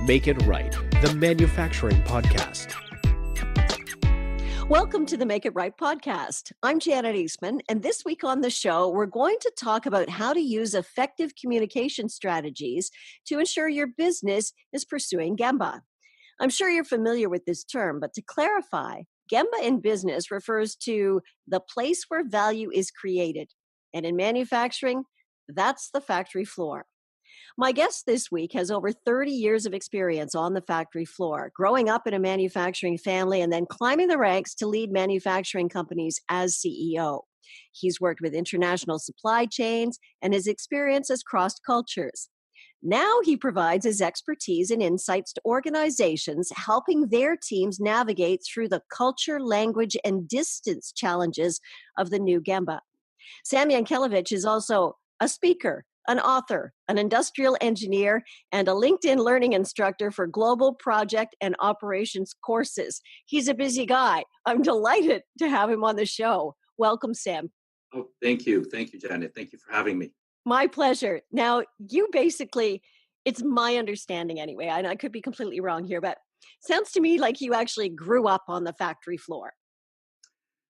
Make It Right, the manufacturing podcast. Welcome to the Make It Right podcast. I'm Janet Eastman, and this week on the show, we're going to talk about how to use effective communication strategies to ensure your business is pursuing Gemba. I'm sure you're familiar with this term, but to clarify, Gemba in business refers to the place where value is created. And in manufacturing, that's the factory floor. My guest this week has over 30 years of experience on the factory floor, growing up in a manufacturing family and then climbing the ranks to lead manufacturing companies as CEO. He's worked with international supply chains, and his experience has crossed cultures. Now he provides his expertise and insights to organizations, helping their teams navigate through the culture, language, and distance challenges of the new Gemba. Sam Yankelevich is also a speaker, an author, an industrial engineer, and a LinkedIn learning instructor for global project and operations courses. He's a busy guy. I'm delighted to have him on the show. Welcome, Sam. Oh, thank you. Thank you, Janet. Thank you for having me. My pleasure. Now, you basically, it's my understanding anyway, and I could be completely wrong here, but sounds to me like you actually grew up on the factory floor.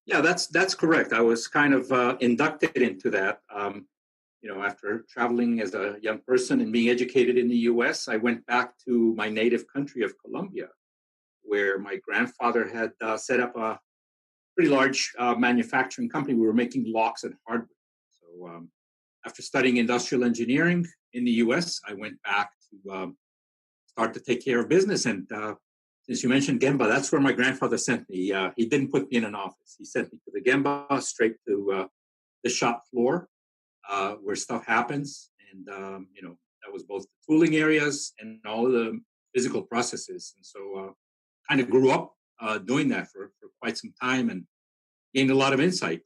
Yeah, that's correct. I was kind of inducted into that. After traveling as a young person and being educated in the U.S., I went back to my native country of Colombia, where my grandfather had set up a pretty large manufacturing company. We were making locks and hardware. So after studying industrial engineering in the U.S., I went back to start to take care of business. And since you mentioned Gemba, that's where my grandfather sent me. He didn't put me in an office. He sent me to the Gemba, straight to the shop floor, where stuff happens. And, that was both the tooling areas and all of the physical processes. And so kind of grew up doing that for quite some time and gained a lot of insight.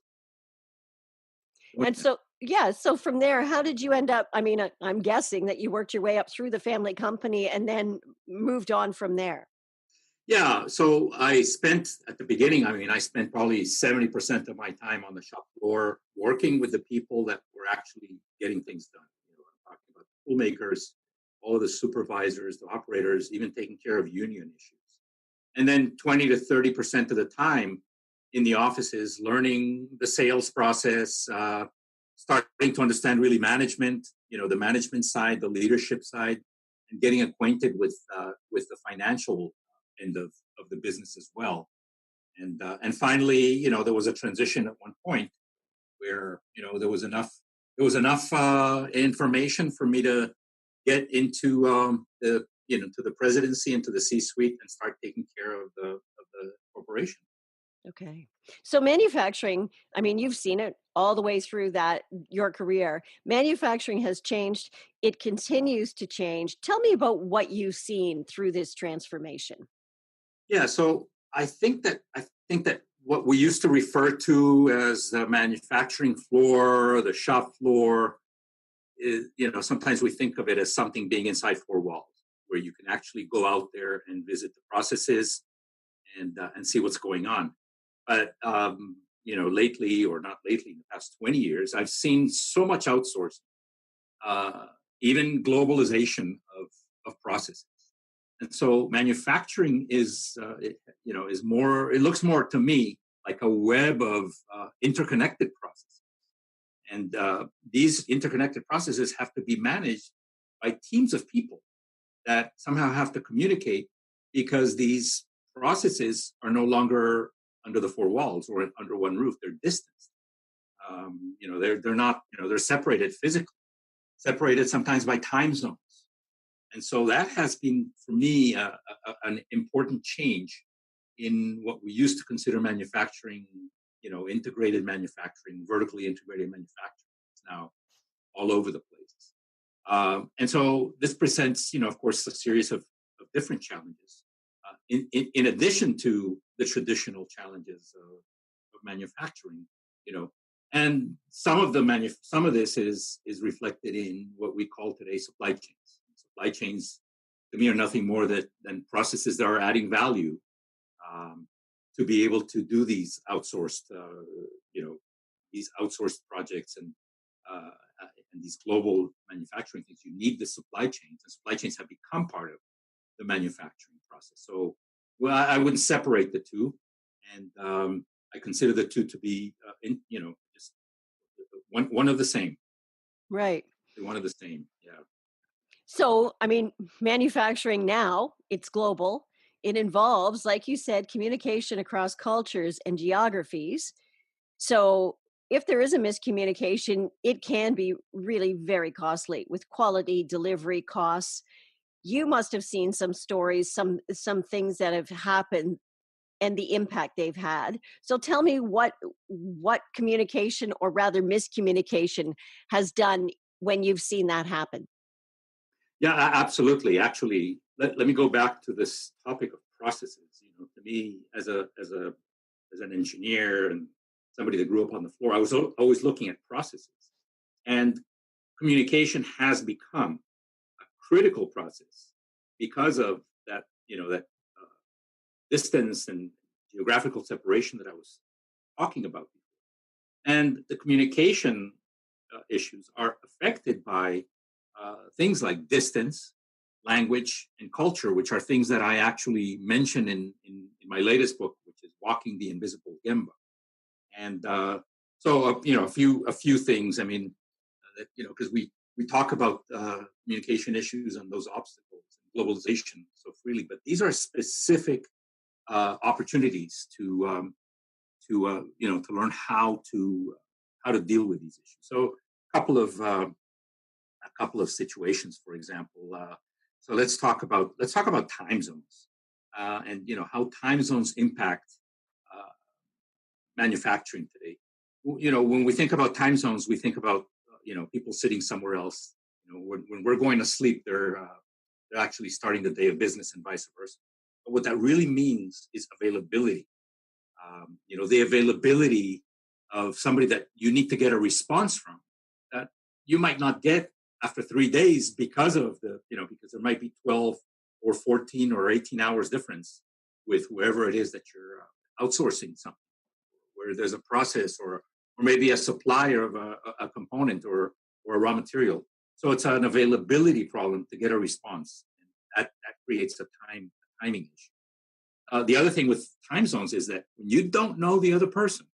And so from there, how did you end up? I mean, I'm guessing that you worked your way up through the family company and then moved on from there. Yeah, so I spent I spent probably 70% of my time on the shop floor working with the people that were actually getting things done. I'm talking about tool makers, all of the supervisors, the operators, even taking care of union issues. And then 20 to 30% of the time in the offices, learning the sales process, starting to understand really management, the management side, the leadership side, and getting acquainted with the financial end of the business as well. And finally, there was a transition at one point where, there was enough information for me to get into to the presidency and to the C-suite and start taking care of the corporation. Okay. So manufacturing, I mean, you've seen it all the way through your career. Manufacturing has changed. It continues to change. Tell me about what you've seen through this transformation. Yeah, so I think that what we used to refer to as the manufacturing floor, the shop floor, is, sometimes we think of it as something being inside four walls, where you can actually go out there and visit the processes and see what's going on. But lately, or not lately, in the past 20 years, I've seen so much outsourcing, even globalization of processes. And so manufacturing is more, it looks more to me like a web of interconnected processes. And these interconnected processes have to be managed by teams of people that somehow have to communicate, because these processes are no longer under the four walls or under one roof. They're distanced. They're not, they're separated physically, separated sometimes by time zones. And so that has been, for me, an important change in what we used to consider manufacturing, integrated manufacturing, vertically integrated manufacturing. It's now all over the place. And so this presents, of course, a series of different challenges, in addition to the traditional challenges of manufacturing, and some of this is reflected in what we call today supply chains. Supply chains, to me, are nothing more than processes that are adding value to be able to do these outsourced projects and these global manufacturing things. You need the supply chains, and supply chains have become part of the manufacturing process. So, well, I wouldn't separate the two, and I consider the two to be, just one of the same. Right. One of the same. Yeah. So, I mean, manufacturing now, it's global. It involves, like you said, communication across cultures and geographies. So, if there is a miscommunication, it can be really very costly with quality delivery costs. You must have seen some stories, some things that have happened and the impact they've had. So tell me what communication or rather miscommunication has done when you've seen that happen. Yeah, absolutely. Actually, let me go back to this topic of processes. To me, as an engineer and somebody that grew up on the floor, I was always looking at processes, and communication has become a critical process because of that. That distance and geographical separation that I was talking about before, and the communication issues are affected by things like distance, language, and culture, which are things that I actually mention in my latest book, which is Walking the Invisible Gemba. And a few things. I mean, because we talk about communication issues and those obstacles and globalization so freely, but these are specific opportunities to learn how to deal with these issues. So a couple of situations, for example. So let's talk about time zones, and how time zones impact manufacturing today. When we think about time zones, we think about people sitting somewhere else. When we're going to sleep, they're actually starting the day of business and vice versa. But what that really means is availability. The availability of somebody that you need to get a response from that you might not get after 3 days because there might be 12 or 14 or 18 hours difference with whoever it is that you're outsourcing something, where there's a process or maybe a supplier of a component or a raw material. So it's an availability problem to get a response. And that creates a timing issue. The other thing with time zones is that when you don't know the other person,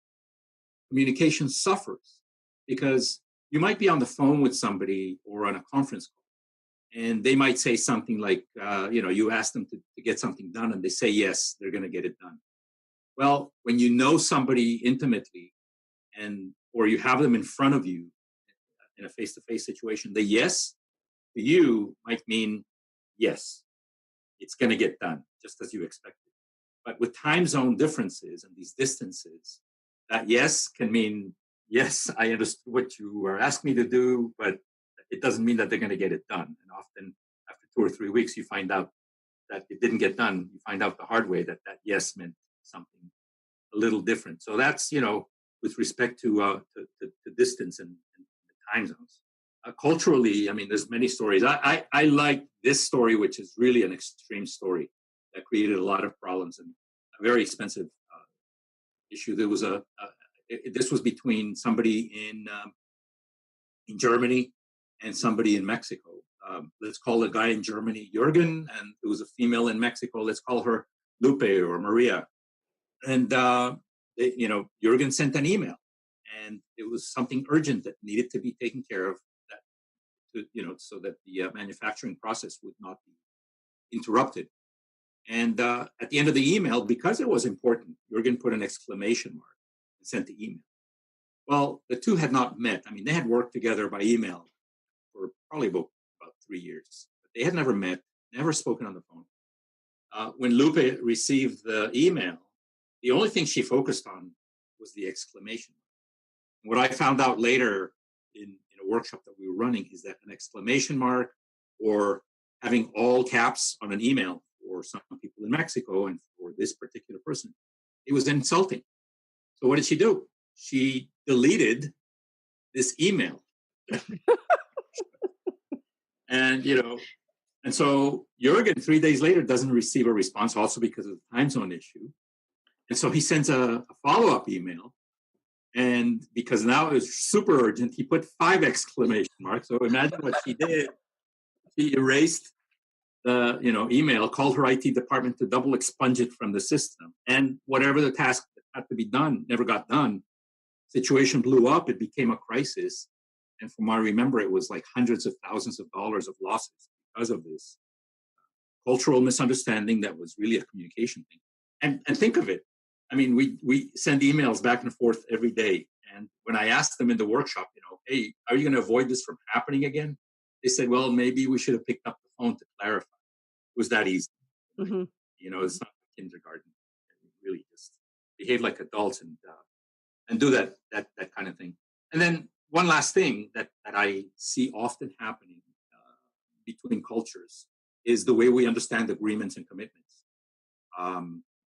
communication suffers because you might be on the phone with somebody or on a conference call, and they might say something like, you ask them to get something done, and they say yes, they're going to get it done. Well, when you know somebody intimately, or you have them in front of you in a face-to-face situation, the yes to you might mean yes, it's going to get done just as you expected. But with time zone differences and these distances, that yes can mean, yes, I understood what you were asking me to do, but it doesn't mean that they're going to get it done. And often after 2 or 3 weeks, you find out that it didn't get done. You find out the hard way that yes meant something a little different. So that's, with respect to distance and time zones. Culturally, I mean, there's many stories. I like this story, which is really an extreme story that created a lot of problems and a very expensive issue. There was this was between somebody in Germany and somebody in Mexico. Let's call the guy in Germany Jürgen, and there was a female in Mexico. Let's call her Lupe or Maria. And Jürgen sent an email, and it was something urgent that needed to be taken care of. So that the manufacturing process would not be interrupted. And at the end of the email, because it was important, Jürgen put an exclamation mark and sent the email. Well, the two had not met. I mean, they had worked together by email for probably about 3 years. But they had never met, never spoken on the phone. When Lupe received the email, the only thing she focused on was the exclamation mark. What I found out later in a workshop that we were running is that an exclamation mark or having all caps on an email for some people in Mexico and for this particular person, it was insulting. So what did she do? She deleted this email. And so Jürgen 3 days later doesn't receive a response, also because of the time zone issue. And so he sends a follow-up email. And because now it's super urgent, he put 5 exclamation marks. So imagine what she did. She erased the email, called her IT department to double expunge it from the system. And whatever the task that had to be done never got done. Situation blew up. It became a crisis. And from what I remember, it was like hundreds of thousands of dollars of losses because of this cultural misunderstanding that was really a communication thing. And think of it. I mean, we send emails back and forth every day. And when I asked them in the workshop, hey, are you going to avoid this from happening again? They said, well, maybe we should have picked up the phone to clarify. It was that easy. Mm-hmm. It's not kindergarten. We really just behave like adults and do that kind of thing. And then one last thing that I see often happening between cultures is the way we understand agreements and commitments.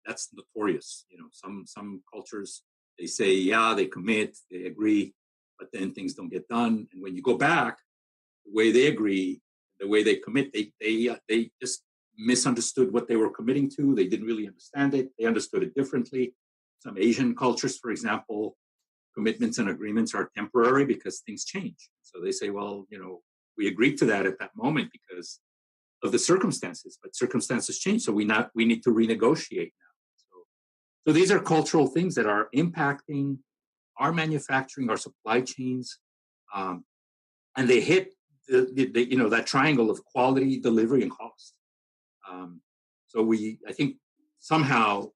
That's notorious. Some cultures, they say, yeah, they commit, they agree, but then things don't get done. And when you go back, the way they agree, the way they commit, they just misunderstood what they were committing to. They didn't really understand it. They understood it differently. Some Asian cultures, for example, commitments and agreements are temporary because things change. So they say, well, we agreed to that at that moment because of the circumstances, but circumstances change. So we need to renegotiate now. So these are cultural things that are impacting our manufacturing, our supply chains, and they hit that triangle of quality, delivery, and cost. So I think somehow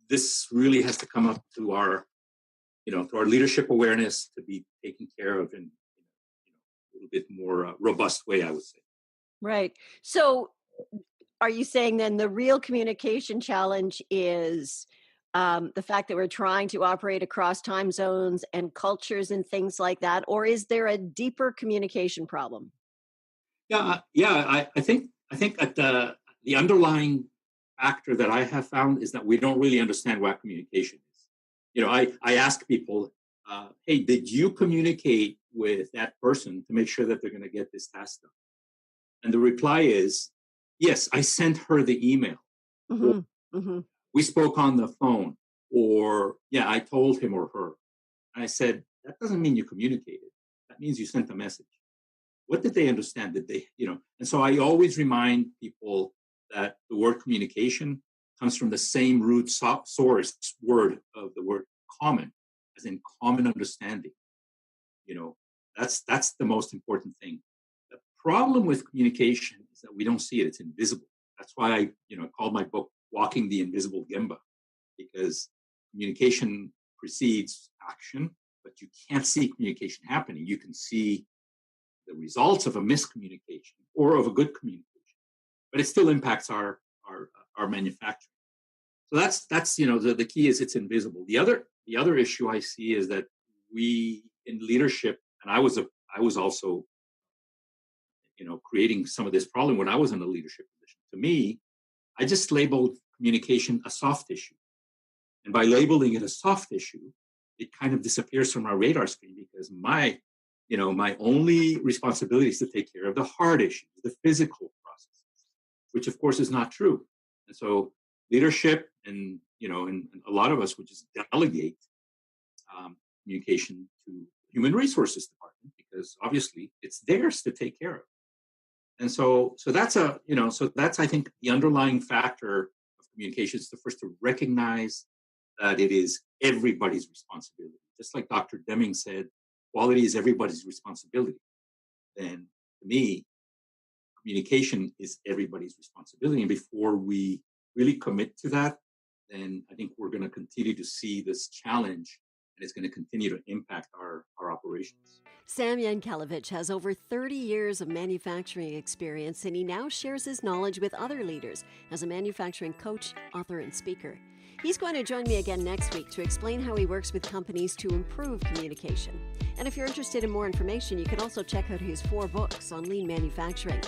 this really has to come up to our leadership awareness to be taken care of in a little bit more robust way, I would say. Right. So are you saying then the real communication challenge is the fact that we're trying to operate across time zones and cultures and things like that, or is there a deeper communication problem? I think that the underlying factor that I have found is that we don't really understand what communication is. I ask people, hey, did you communicate with that person to make sure that they're going to get this task done? And the reply is, yes, I sent her the email. Mm-hmm. Mm-hmm. We spoke on the phone, or yeah, I told him or her. And I said, that doesn't mean you communicated. That means you sent a message. What did they understand? And so I always remind people that the word communication comes from the same root source word of the word common, as in common understanding. That's the most important thing. The problem with communication is that we don't see it. It's invisible. That's why I called my book Walking the Invisible Gemba, because communication precedes action, but you can't see communication happening. You can see the results of a miscommunication or of a good communication, but it still impacts our manufacturing. So that's the key is it's invisible. The other issue I see is that we in leadership, and I was also creating some of this problem when I was in a leadership position. To me, I just labeled communication a soft issue, and by labeling it a soft issue, it kind of disappears from our radar screen because my only responsibility is to take care of the hard issues, the physical processes, which of course is not true. And so leadership and a lot of us would just delegate communication to human resources department because obviously it's theirs to take care of. And so that's I think the underlying factor of communication is first to recognize that it is everybody's responsibility. Just like Dr. Deming said, quality is everybody's responsibility. Then to me, communication is everybody's responsibility. And before we really commit to that, then I think we're going to continue to see this challenge and it's going to continue to impact our operations. Sam Yankelevich has over 30 years of manufacturing experience, and he now shares his knowledge with other leaders as a manufacturing coach, author, and speaker. He's going to join me again next week to explain how he works with companies to improve communication. And if you're interested in more information, you can also check out his 4 books on lean manufacturing.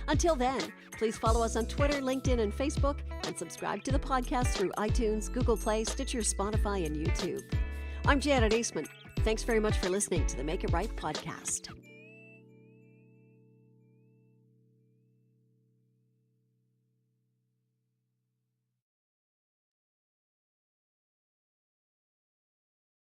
Until then, please follow us on Twitter, LinkedIn, and Facebook, and subscribe to the podcast through iTunes, Google Play, Stitcher, Spotify, and YouTube. I'm Janet Eastman. Thanks very much for listening to the Make It Right podcast.